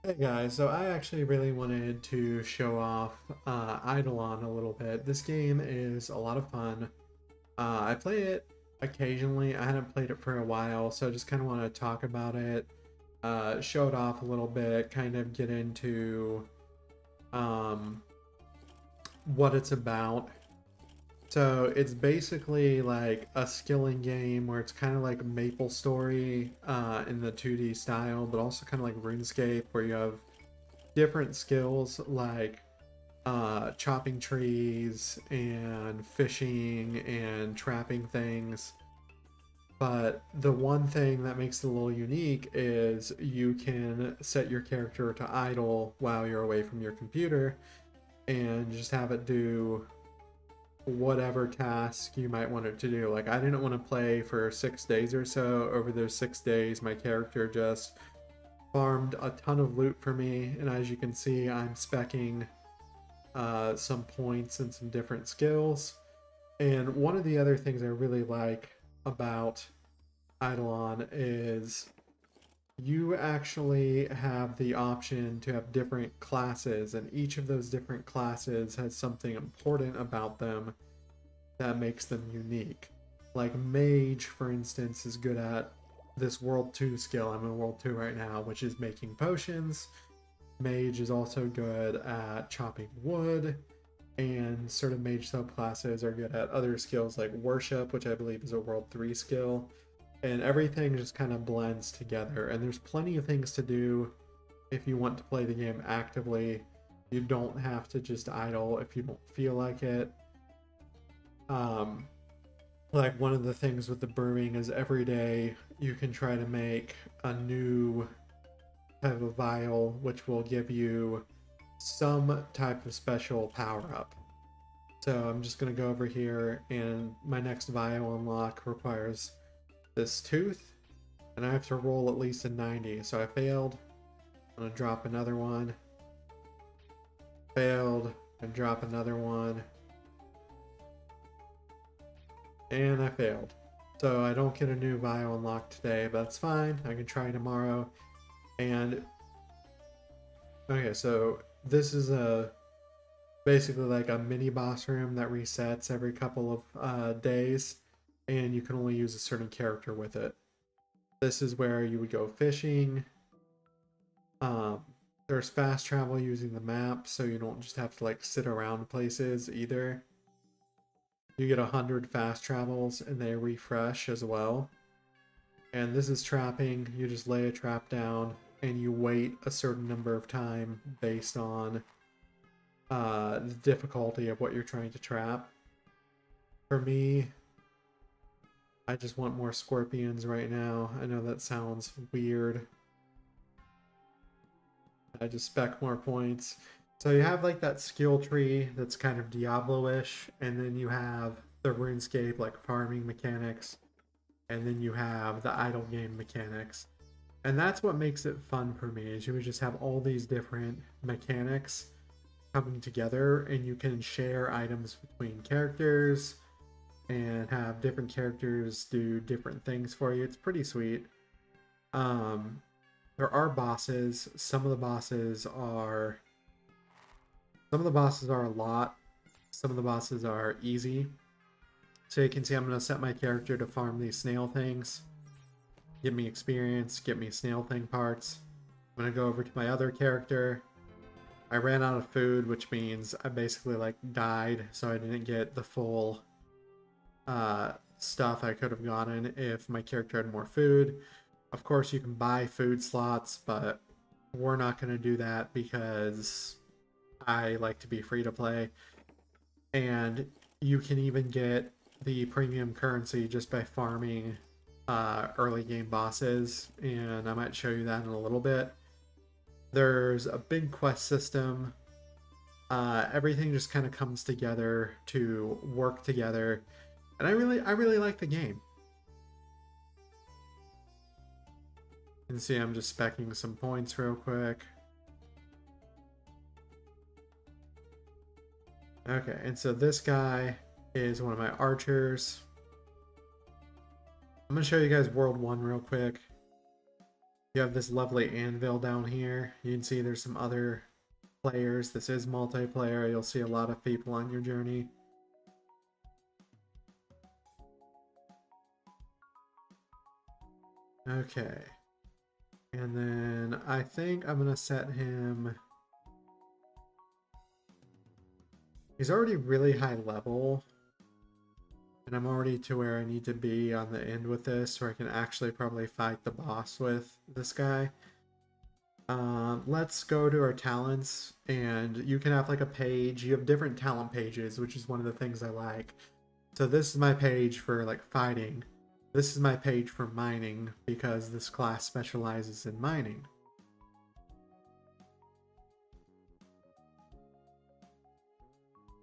Hey guys, so I actually really wanted to show off Idleon a little bit. This game is a lot of fun. I play it occasionally. I hadn't played it for a while, so I just kind of want to talk about it, show it off a little bit, kind of get into um, what it's about. So it's basically like a skilling game where it's kind of like Maple Story in the 2D style, but also kind of like RuneScape where you have different skills like chopping trees and fishing and trapping things. But the one thing that makes it a little unique is you can set your character to idle while you're away from your computer and just have it do whatever task you might want it to do. Like, I didn't want to play for 6 days or so. Over those 6 days, my character just farmed a ton of loot for me, and as you can see, I'm specking some points and some different skills. And one of the other things I really like about Eidolon is you actually have the option to have different classes, and each of those different classes has something important about them that makes them unique. Like Mage, for instance, is good at this World 2 skill. I'm in World 2 right now, which is making potions. Mage is also good at chopping wood, and certain mage subclasses are good at other skills like worship, which I believe is a World 3 skill. And everything just kind of blends together. And there's plenty of things to do if you want to play the game actively. You don't have to just idle if you don't feel like it. Um, like one of the things with the brewing is every day you can try to make a new type of vial, which will give you some type of special power up. So I'm just going to go over here, and my next vial unlock requires this tooth, and I have to roll at least a 90. So I failed. I'm going to drop another one. Failed. And drop another one. And I failed. So I don't get a new vial unlocked today, but that's fine. I can try tomorrow. And okay, so this is a basically like a mini boss room that resets every couple of days, and you can only use a certain character with it. This is where you would go fishing. Um, there's fast travel using the map, so you don't just have to like sit around places either. You get 100 fast travels and they refresh as well. And this is trapping. You just lay a trap down and you wait a certain number of time based on the difficulty of what you're trying to trap. For me, I just want more scorpions right now. I know that sounds weird. I just spec more points. So you have like that skill tree that's kind of Diablo-ish, and then you have the RuneScape like farming mechanics, and then you have the idle game mechanics. And that's what makes it fun for me, is you would just have all these different mechanics coming together, and you can share items between characters and have different characters do different things for you. It's pretty sweet. Um, there are bosses. Some of the bosses are a lot. Some of the bosses are easy. So you can see I'm going to set my character to farm these snail things. Get me experience, get me snail thing parts. I'm going to go over to my other character. I ran out of food, which means I basically like died, so I didn't get the full stuff I could have gotten if my character had more food. Of course, you can buy food slots, but we're not going to do that because I like to be free to play. And you can even get the premium currency just by farming early game bosses, and I might show you that in a little bit. There's a big quest system. Everything just kind of comes together to work together, and I really like the game. You can see I'm just specking some points real quick. Okay, and so this guy is one of my archers. I'm going to show you guys World 1 real quick. You have this lovely anvil down here. You can see there's some other players. This is multiplayer. You'll see a lot of people on your journey. Okay. And then I think I'm gonna set him... He's already really high level. And I'm already to where I need to be on the end with this, where I can actually probably fight the boss with this guy. Let's go to our talents, and you can have like a page. You have different talent pages, which is one of the things I like. So this is my page for like fighting. This is my page for mining, because this class specializes in mining.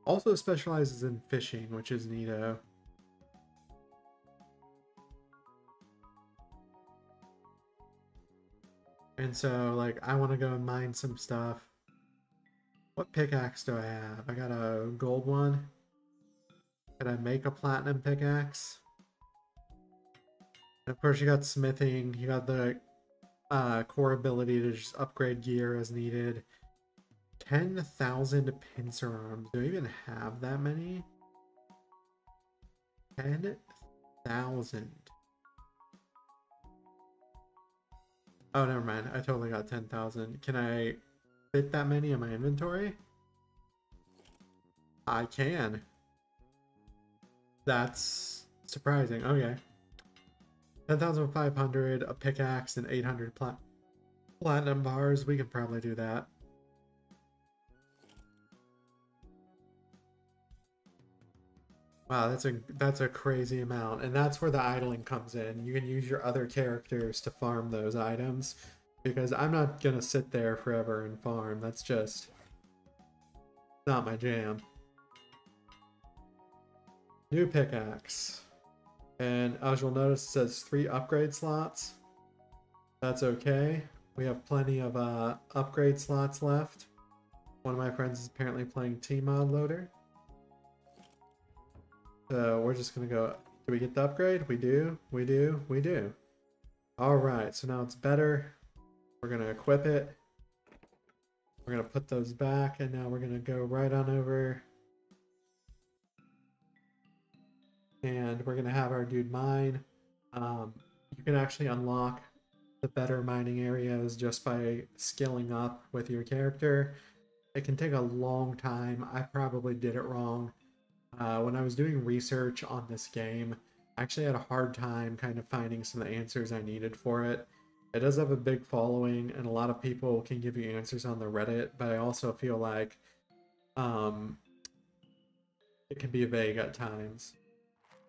Also specializes in fishing, which is neato. And so, like, I want to go and mine some stuff. What pickaxe do I have? I got a gold one. Could I make a platinum pickaxe? And of course, you got smithing. You got the core ability to just upgrade gear as needed. 10,000 pincer arms. Do I even have that many? 10,000. Oh, never mind. I totally got 10,000. Can I fit that many in my inventory? I can. That's surprising. Okay. 10,500, a pickaxe, and 800 platinum bars. We can probably do that. Wow, that's a crazy amount. And that's where the idling comes in. You can use your other characters to farm those items, because I'm not gonna sit there forever and farm. That's just not my jam. New pickaxe. And as you'll notice, it says 3 upgrade slots. That's okay. We have plenty of upgrade slots left. One of my friends is apparently playing T-Mod Loader. So we're just gonna go, do we get the upgrade? We do, we do, we do. Alright, so now it's better. We're gonna equip it. We're gonna put those back, and now we're gonna go right on over. And we're gonna have our dude mine. You can actually unlock the better mining areas just by skilling up with your character. It can take a long time. I probably did it wrong. When I was doing research on this game, I actually had a hard time kind of finding some of the answers I needed for it. It does have a big following, and a lot of people can give you answers on the Reddit, but I also feel like it can be vague at times.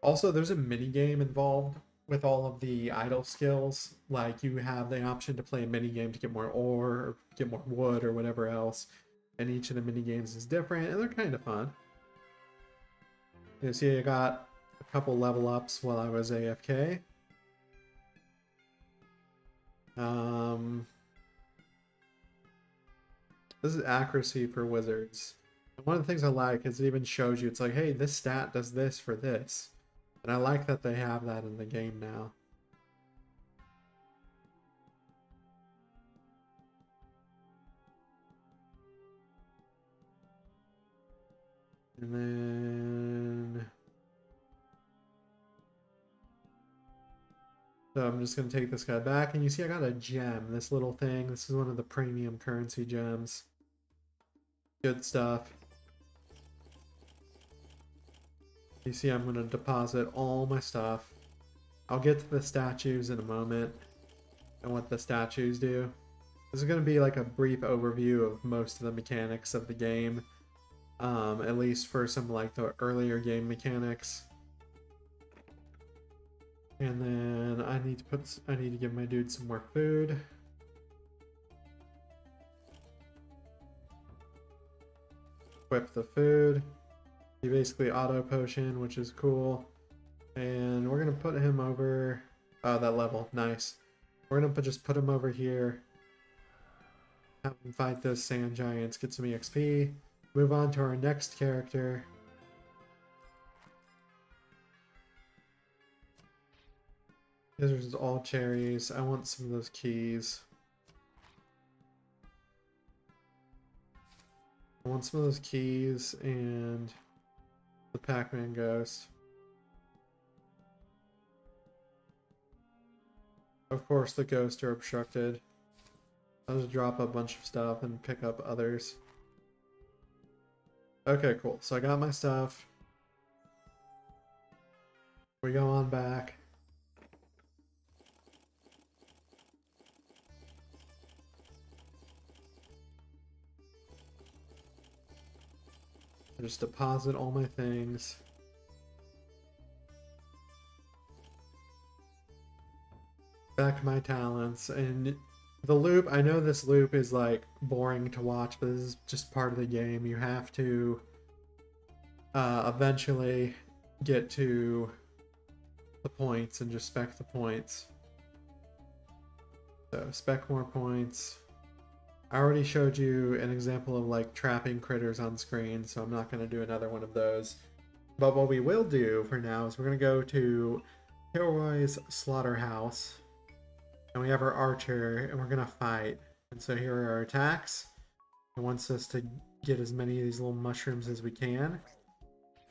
Also, there's a mini game involved with all of the idle skills. Like, you have the option to play a mini game to get more ore, or get more wood, or whatever else. And each of the mini games is different, and they're kind of fun. You see, I got a couple level ups while I was AFK. This is accuracy for wizards. And one of the things I like is it even shows you, it's like, hey, this stat does this for this. And I like that they have that in the game now. And then... So I'm just going to take this guy back, and you see I got a gem, this little thing. This is one of the premium currency gems. Good stuff. You see I'm going to deposit all my stuff. I'll get to the statues in a moment and what the statues do. This is going to be like a brief overview of most of the mechanics of the game. At least for some like the earlier game mechanics. And then I need to give my dude some more food. Equip the food. He basically auto potion, which is cool. And we're gonna put him over that level. Nice. We're gonna just put him over here. Have him fight those sand giants, get some EXP. Move on to our next character. These are all cherries. I want some of those keys. I want some of those keys and the Pac-Man ghost. Of course, the ghosts are obstructed. I'll just drop a bunch of stuff and pick up others. Okay, cool. So I got my stuff. We go on back. I just deposit all my things. Back my talents. And the loop, I know this loop is like boring to watch, but this is just part of the game. You have to eventually get to the points and just spec the points. So spec more points. I already showed you an example of like trapping critters on screen, so I'm not going to do another one of those. But what we will do for now is we're going to go to Kilroy's Slaughterhouse, and we have our archer, and we're going to fight. And so here are our attacks. It wants us to get as many of these little mushrooms as we can.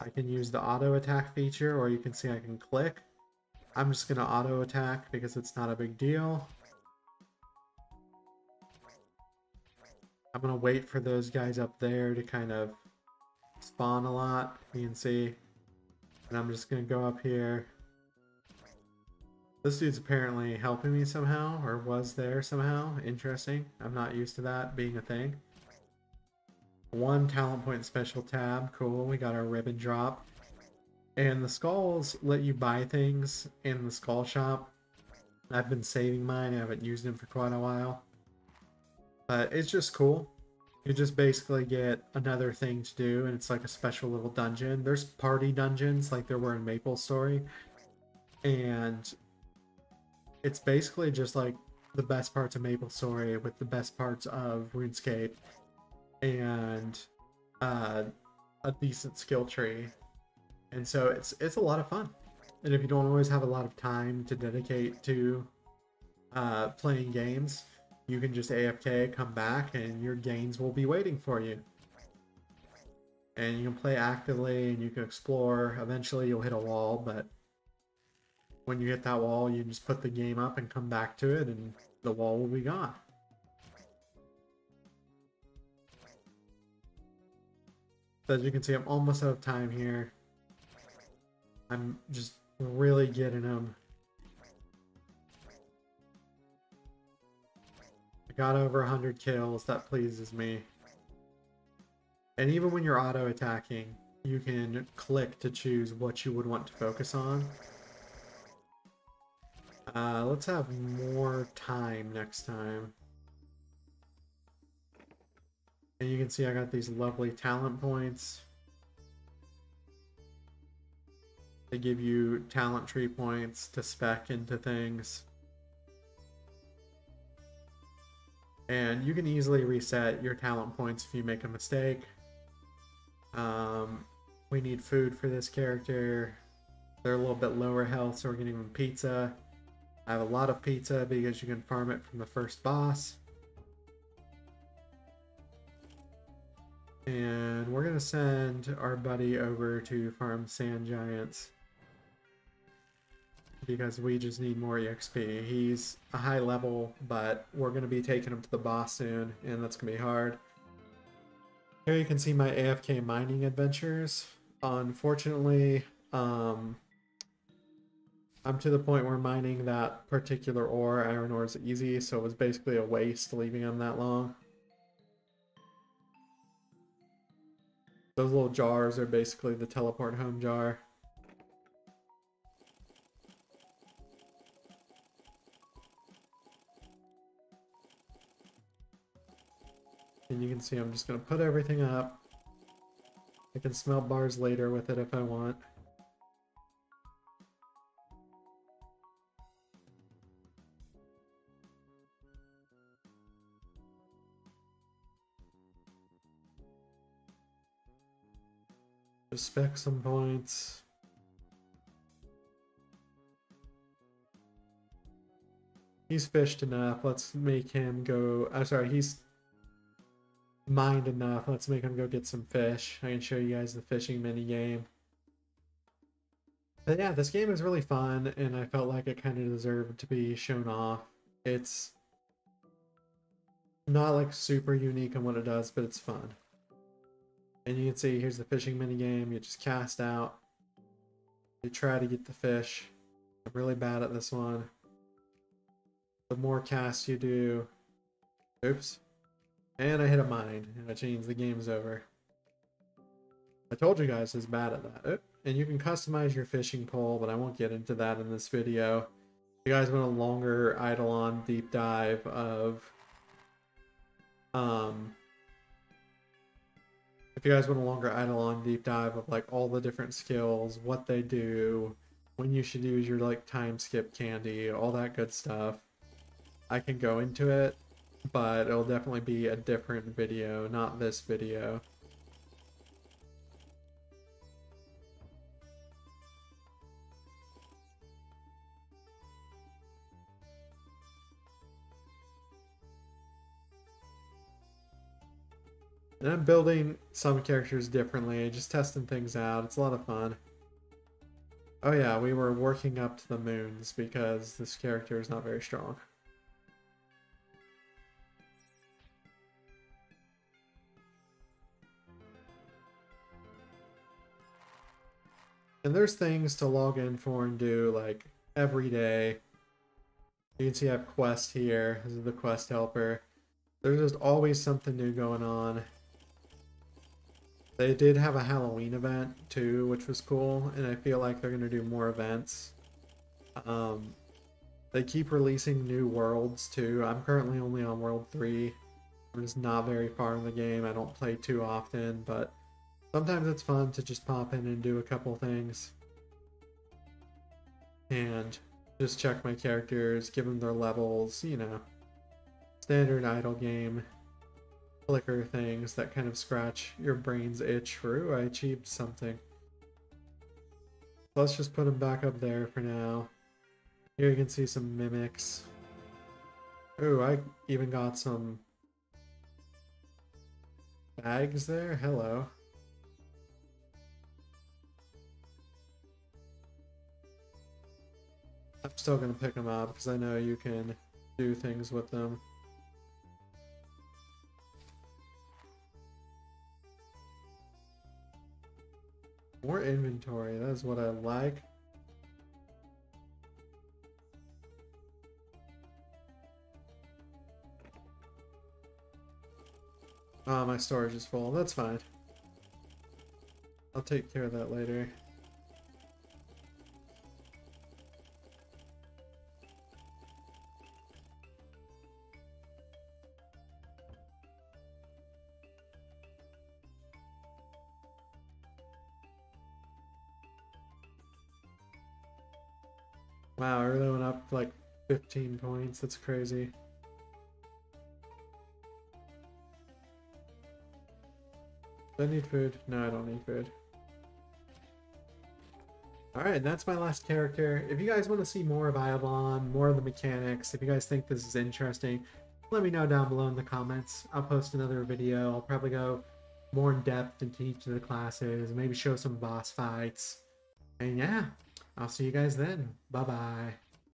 I can use the auto attack feature, or you can see I can click. I'm just going to auto attack because it's not a big deal. I'm going to wait for those guys up there to kind of spawn a lot, you can see. And I'm just going to go up here. This dude's apparently helping me somehow, or was there somehow. Interesting. I'm not used to that being a thing. 1 talent point special tab. Cool, we got our ribbon drop. And the skulls let you buy things in the skull shop. I've been saving mine, I haven't used them for quite a while. But it's just cool. You just basically get another thing to do, and it's like a special little dungeon. There's party dungeons like there were in Maple Story. And it's basically just like the best parts of Maple Story with the best parts of RuneScape and a decent skill tree. And so it's a lot of fun. And if you don't always have a lot of time to dedicate to playing games, you can just AFK, come back, and your gains will be waiting for you. And you can play actively, and you can explore. Eventually you'll hit a wall, but when you hit that wall, you just put the game up and come back to it, and the wall will be gone. So as you can see, I'm almost out of time here. I'm just really getting them. I got over 100 kills. That pleases me. And even when you're auto attacking, you can click to choose what you would want to focus on. Let's have more time next time. And you can see I got these lovely talent points. They give you talent tree points to spec into things. And you can easily reset your talent points if you make a mistake. We need food for this character. They're a little bit lower health, so we're getting them pizza. I have a lot of pizza because you can farm it from the first boss. And we're going to send our buddy over to farm sand giants, because we just need more EXP. He's a high level, but we're going to be taking him to the boss soon, and that's going to be hard. Here you can see my AFK mining adventures. Unfortunately, I'm to the point where mining that particular ore, iron ore, is easy, so it was basically a waste leaving him that long. Those little jars are basically the teleport home jar. And you can see I'm just going to put everything up. I can smelt bars later with it if I want. Just spec some points. He's fished enough. Let's make him go. I'm sorry, he's mined enough. Let's make him go get some fish. I can show you guys the fishing mini game. But yeah, this game is really fun, and I felt like it kind of deserved to be shown off. It's not like super unique in what it does, but it's fun. And you can see here's the fishing mini game. You just cast out. You try to get the fish. I'm really bad at this one. The more casts you do, oops, and I hit a mine, which means the game's over. I told you guys I was bad at that. Oop. And you can customize your fishing pole, but I won't get into that in this video. If you guys want a longer Idleon deep dive of like all the different skills, what they do, when you should use your like time skip candy, all that good stuff, I can go into it, but it'll definitely be a different video, not this video. And I'm building some characters differently, just testing things out. It's a lot of fun. Oh yeah, we were working up to the moons because this character is not very strong. And there's things to log in for and do like every day. You can see I have quest here. This is the quest helper. There's just always something new going on. They did have a Halloween event too, which was cool, and I feel like they're going to do more events. They keep releasing new worlds too. I'm currently only on World 3. I'm just not very far in the game. I don't play too often, but sometimes it's fun to just pop in and do a couple things. And just check my characters, give them their levels, you know. Standard idle game. Flicker things that kind of scratch your brain's itch for, ooh, I achieved something. Let's just put them back up there for now. Here you can see some mimics. Ooh, I even got some bags there. Hello. I'm still gonna pick them up because I know you can do things with them. More inventory, that's what I like. Oh, my storage is full. That's fine. I'll take care of that later. Wow, I really went up like 15 points. That's crazy. Do I need food? No, I don't need food. Alright, that's my last character. If you guys want to see more of Idleon, more of the mechanics, if you guys think this is interesting, let me know down below in the comments. I'll post another video. I'll probably go more in depth into each of the classes, maybe show some boss fights. And yeah, I'll see you guys then. Bye-bye.